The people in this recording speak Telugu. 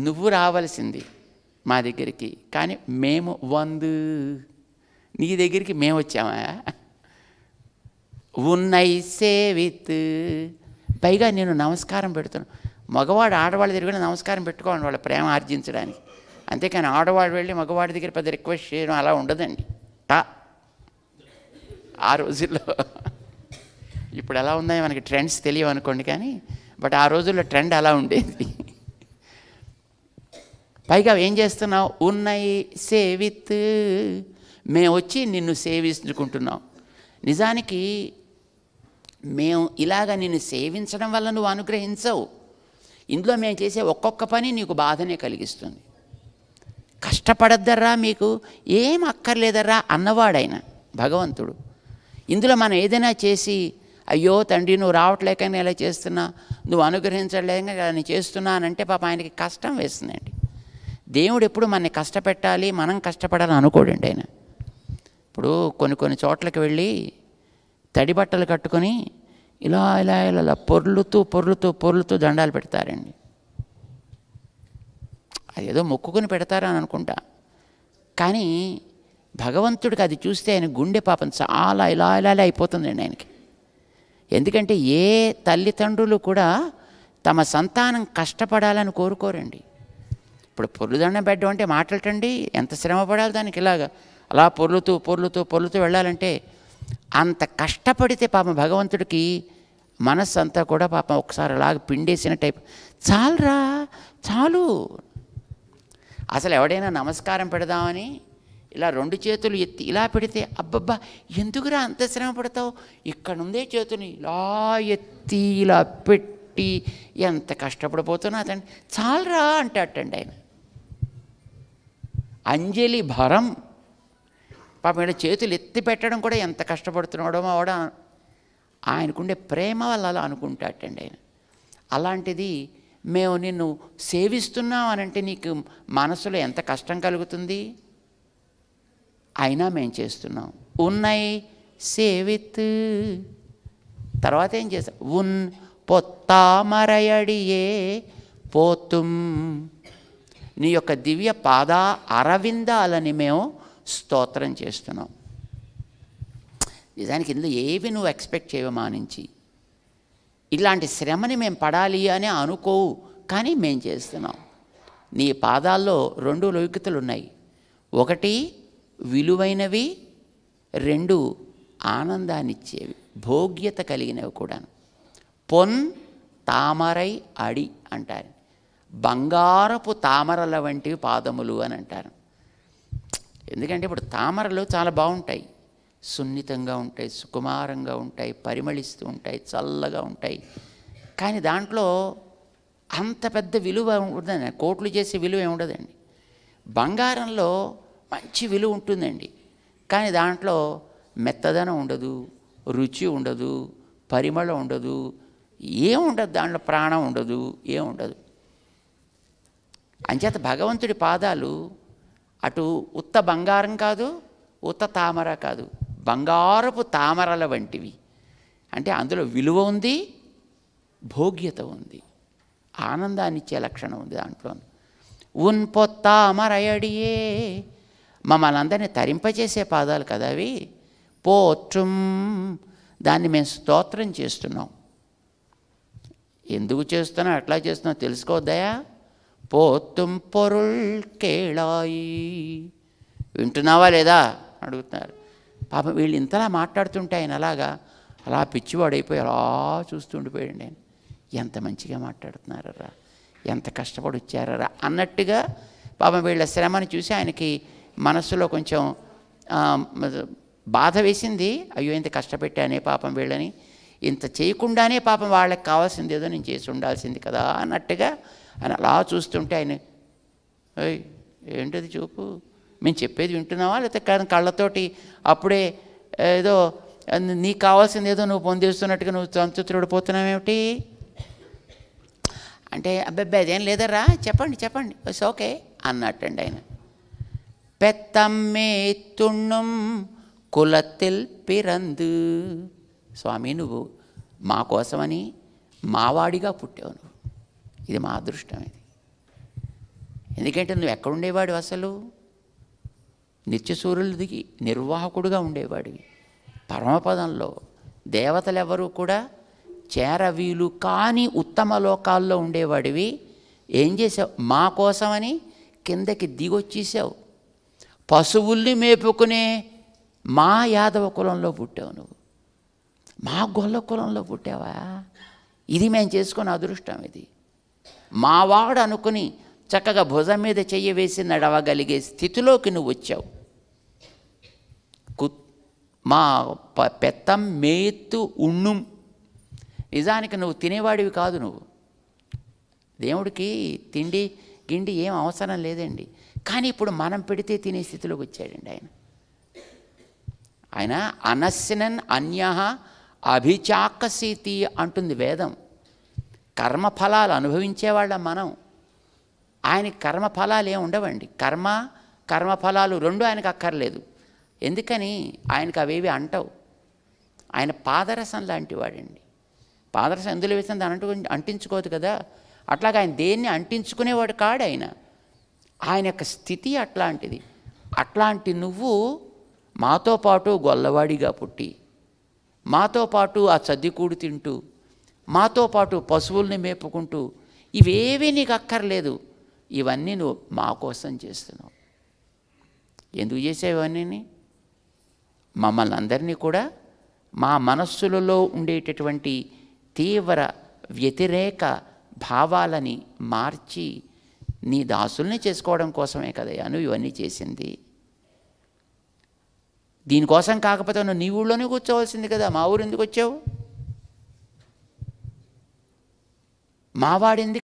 నువ్వు రావాల్సింది మా దగ్గరికి, కానీ మేము నీ దగ్గరికి మేము వచ్చామా? ఉన్నై సేవిత్, పైగా నేను నమస్కారం పెడుతున్నాను. మగవాడు ఆడవాళ్ళ దగ్గర నమస్కారం పెట్టుకోవాలి వాళ్ళ ప్రేమ ఆర్జించడానికి, అంతేకాని ఆడవాడు వెళ్ళి మగవాడి దగ్గర పెద్ద రిక్వెస్ట్ చేయడం అలా ఉండదండి. ఆ రోజుల్లో, ఇప్పుడు ఎలా ఉందో మనకి ట్రెండ్స్ తెలియవు అనుకోండి, కానీ బట్ ఆ రోజుల్లో ట్రెండ్ అలా ఉండేది. పైగా ఏం చేస్తున్నావు? ఉన్నయి సేవిత్, మేము వచ్చి నిన్ను సేవించుకుంటున్నాం. నిజానికి మేము ఇలాగ నిన్ను సేవించడం వల్ల నువ్వు అనుగ్రహించవు. ఇందులో మేము చేసే ఒక్కొక్క పని నీకు బాధనే కలిగిస్తుంది. కష్టపడద్దర్రా, మీకు ఏం అక్కర్లేదర్రా అన్నవాడైన భగవంతుడు. ఇందులో మనం ఏదైనా చేసి, అయ్యో తండ్రి నువ్వు రావట్లేక నేను ఇలా చేస్తున్నా, నువ్వు అనుగ్రహించలేక నేను చేస్తున్నానంటే పాప ఆయనకి కష్టం వేస్తుందండి. దేవుడు ఎప్పుడు మనని కష్టపెట్టాలి, మనం కష్టపడాలని అనుకోడండి ఆయన. ఇప్పుడు కొన్ని చోట్లకి వెళ్ళి తడి బట్టలు కట్టుకొని ఇలా ఇలా ఇలా పొర్లుతూ దండాలు పెడతారండి. అదేదో మొక్కుకొని పెడతారని అనుకుంటా, కానీ భగవంతుడికి అది చూస్తే ఆయన గుండె పాపం చాలా ఇలా అయిపోతుందండి ఆయనకి. ఎందుకంటే ఏ తల్లిదండ్రులు కూడా తమ సంతానం కష్టపడాలని కోరుకోరండి. ఇప్పుడు పొర్లుదండం పెట్టడం అంటే మాట్లాడటండి, ఎంత శ్రమ పడాలి దానికి. ఇలాగా అలా పొర్లుతూ వెళ్ళాలంటే అంత కష్టపడితే పాపం భగవంతుడికి మనస్సు అంతా కూడా పాపం ఒకసారి అలాగ పిండేసిన టైప్. చాలు. అసలు ఎవడైనా నమస్కారం పెడదామని ఇలా 2 చేతులు ఎత్తి ఇలా పెడితే, అబ్బబ్బా ఎందుకురా అంత శ్రమ పడతావు, ఇక్కడ ఉందే చేతుని ఇలా ఎత్తి ఇలా పెట్టి ఎంత కష్టపడిపోతున్నా అతను చాలరా అంటాటండి ఆయన. అంజలి భరం, పాపం ఇలా చేతులు ఎత్తి పెట్టడం కూడా ఎంత కష్టపడుతున్నాడో వాడ, ఆయనకుండే ప్రేమ వల్ల అలా అనుకుంటాటండి ఆయన. అలాంటిది మేము నిన్ను సేవిస్తున్నాం అనంటే నీకు మనసులో ఎంత కష్టం కలుగుతుంది, అయినా మేము చేస్తున్నాం. ఉన్నై సేవిత్, తర్వాత ఏం చేస్తాం? పొత్తామరయడియే పోతుం, నీ యొక్క దివ్య పాద అరవిందాలని మేము స్తోత్రం చేస్తున్నాం. నిజానికి ఇందులో ఏవి నువ్వు ఎక్స్పెక్ట్ చేయవు మా నుంచి. ఇలాంటి శ్రమని మేము పడాలి అని అనుకోవు, కానీ మేము చేస్తున్నాం. నీ పాదాల్లో 2 లౌకికతలు ఉన్నాయి. 1 విలువైనవి, 2 ఆనందాన్నిచ్చేవి, భోగ్యత కలిగినవి కూడా. పొన్ తామరై అడి అంటారు, బంగారపు తామరల వంటివి పాదములు అని అంటారు. ఎందుకంటే ఇప్పుడు తామరలు చాలా బాగుంటాయి, సున్నితంగా ఉంటాయి, సుకుమారంగా ఉంటాయి, పరిమళిస్తూ ఉంటాయి, చల్లగా ఉంటాయి. కానీ దాంట్లో అంత పెద్ద విలువ ఉండదండి, కోట్లు చేసే విలువ ఉండదండి. బంగారంలో మంచి విలువ ఉంటుందండి, కానీ దాంట్లో మెత్తదనం ఉండదు, రుచి ఉండదు, పరిమళం ఉండదు, ఏముండదు, దాంట్లో ప్రాణం ఉండదు, ఏముండదు. అంచేత భగవంతుడి పాదాలు అటు ఉత్త బంగారం కాదు, ఉత్త తామర కాదు, బంగారపు తామరల వంటివి. అంటే అందులో విలువ ఉంది, భోగ్యత ఉంది, ఆనందాన్ని ఇచ్చే లక్షణం ఉంది దాంట్లో. పొత్తామరయడియే, మమ్మల్ని అందరినీ తరింపచేసే పాదాలు కదా అవి. పోట్rum, దాన్ని మేము స్తోత్రం చేస్తున్నాం. ఎందుకు చేస్తున్నాం, ఎట్లా చేస్తున్నాం తెలుసుకోవద్దాయా? పోతుం పొరుల్ కేళాయి, వింటున్నావా లేదా అడుగుతున్నారు. పాపం వీళ్ళు ఇంతలా మాట్లాడుతుంటే ఆయన అలా పిచ్చివాడైపోయి అలా చూస్తూ ఉండిపోయాడు. ఆయన ఎంత మంచిగా మాట్లాడుతున్నారా, ఎంత కష్టపడి వచ్చారా అన్నట్టుగా పాపం వీళ్ళ శ్రమని చూసి ఆయనకి మనస్సులో కొంచెం బాధ వేసింది. అయ్యో ఇంత కష్టపెట్టానే పాపం వీళ్ళని, ఇంత చేయకుండానే పాపం వాళ్ళకి కావాల్సింది ఏదో నేను చేసి ఉండాల్సింది కదా అన్నట్టుగా ఆయన అలా చూస్తుంటే ఆయన, ఏంటది చూపు, మేము చెప్పేది వింటున్నావా లేకపోతే కళ్ళతోటి అప్పుడే ఏదో నీకు కావాల్సింది ఏదో నువ్వు పొందేస్తున్నట్టుగా నువ్వు సంతృప్తిపడిపోతున్నావేమిటి అంటే, అబ్బాయి అదేం లేదరా, చెప్పండి ఇట్స్ ఓకే అన్నట్టండి ఆయన. పెత్తమ్మే తుణ్ణం కులతిల్ పిరందు, స్వామి నువ్వు మా కోసమని మావాడిగా పుట్టావు, నువ్వు ఇది మా అదృష్టం. ఇది ఎందుకంటే నువ్వు ఎక్కడుండేవాడు అసలు? నిత్యసూరులదికి నిర్వాహకుడుగా ఉండేవాడివి. పరమపదంలో దేవతలెవరూ కూడా చేరవీలు కాని ఉత్తమ లోకాల్లో ఉండేవాడివి. ఏం చేసావు? మా కోసమని కిందకి దిగొచ్చేసావు. పశువుల్ని మేపుకునే మా యాదవ కులంలో పుట్టావు నువ్వు. మా గొల్ల కులంలో పుట్టావా? ఇది మేము చేసుకున్న అదృష్టం. ఇది మావాడు అనుకుని చక్కగా భుజం మీద చెయ్యి వేసి నడవగలిగే స్థితిలోకి నువ్వు వచ్చావు. మా పెత్తం మేత్తు ఉణ్ణుం. నిజానికి నువ్వు తినేవాడివి కాదు. నువ్వు దేవుడికి తిండి గిండి ఏం అవసరం లేదండి. కానీ ఇప్పుడు మనం పెడితే తినే స్థితిలోకి వచ్చాడండి ఆయన. ఆయన అనస్సినన్ అన్యః అభిచాకసీతి అంటుంది వేదం. కర్మఫలాలు అనుభవించేవాళ్ళం మనం. ఆయనకి కర్మఫలాలు ఏమి ఉండవండి. కర్మఫలాలు రెండు ఆయనకు అక్కర్లేదు. ఎందుకని? ఆయనకు అవేవి అంటవు. ఆయన పాదరసం లాంటి వాడండి. పాదరసం ఎందులో వేసిన దాని అంటించుకోదు కదా. అట్లాగా ఆయన దేన్ని అంటించుకునేవాడు కాడు. ఆయన యొక్క స్థితి అట్లాంటిది. అట్లాంటి నువ్వు మాతో పాటు గొల్లవాడిగా పుట్టి, మాతో పాటు ఆ చద్దికూడు తింటూ, మాతో పాటు పశువుల్ని మేపుకుంటూ, ఇవేవీ నీకు అక్కర్లేదు. ఇవన్నీ నువ్వు మా కోసం చేస్తున్నావు. ఎందుకు చేసావు ఇవన్నీ? మమ్మల్ని అందరినీ కూడా మా మనస్సులలో ఉండేటటువంటి తీవ్ర వ్యతిరేక భావాలని మార్చి నీ దాసుల్ని చేసుకోవడం కోసమే కదయ్యా నువ్వు ఇవన్నీ చేసింది. దీనికోసం కాకపోతే నువ్వు నీ ఊళ్ళోనే కూర్చోవలసింది కదా. మా ఊరు ఎందుకు వచ్చావు? మావాడింది